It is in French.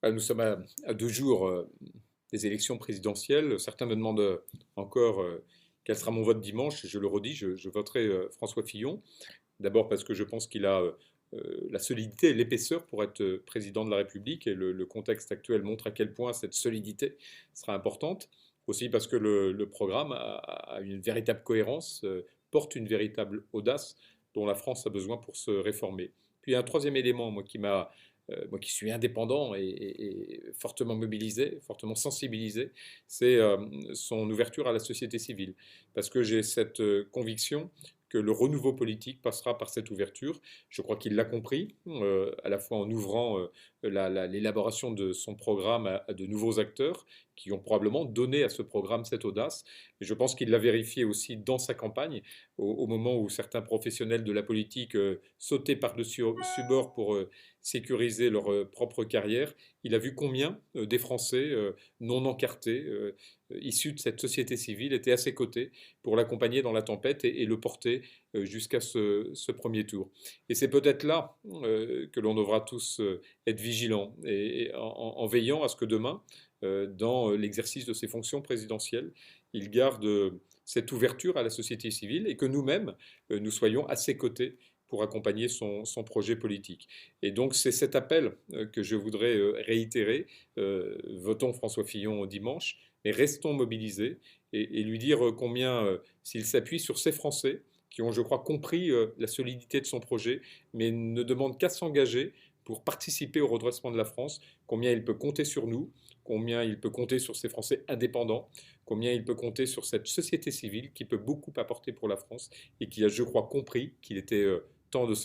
Nous sommes à 2 jours des élections présidentielles. Certains me demandent encore quel sera mon vote dimanche. Je le redis, je voterai François Fillon. D'abord parce que je pense qu'il a la solidité et l'épaisseur pour être président de la République, et le contexte actuel montre à quel point cette solidité sera importante. Aussi parce que le programme a une véritable cohérence, porte une véritable audace dont la France a besoin pour se réformer. Puis il y a un troisième élément, moi qui suis indépendant et fortement mobilisé, fortement sensibilisé, c'est son ouverture à la société civile. Parce que j'ai cette conviction que le renouveau politique passera par cette ouverture. Je crois qu'il l'a compris, à la fois en ouvrant l'élaboration de son programme à de nouveaux acteurs qui ont probablement donné à ce programme cette audace. Et je pense qu'il l'a vérifié aussi dans sa campagne, au moment où certains professionnels de la politique sautaient par-dessus bord pour sécuriser leur propre carrière. Il a vu combien des Français non encartés, issus de cette société civile, étaient à ses côtés pour l'accompagner dans la tempête et le porter jusqu'à ce premier tour. Et c'est peut-être là que l'on devra tous être vigilants et en veillant à ce que demain, dans l'exercice de ses fonctions présidentielles, il garde cette ouverture à la société civile et que nous-mêmes, nous soyons à ses côtés pour accompagner son projet politique. Et donc c'est cet appel que je voudrais réitérer. Votons François Fillon dimanche, mais restons mobilisés et lui dire combien, s'il s'appuie sur ces Français qui ont, je crois, compris la solidité de son projet, mais ne demandent qu'à s'engager pour participer au redressement de la France, combien il peut compter sur nous, combien il peut compter sur ces Français indépendants, combien il peut compter sur cette société civile qui peut beaucoup apporter pour la France et qui a, je crois, compris qu'il était temps de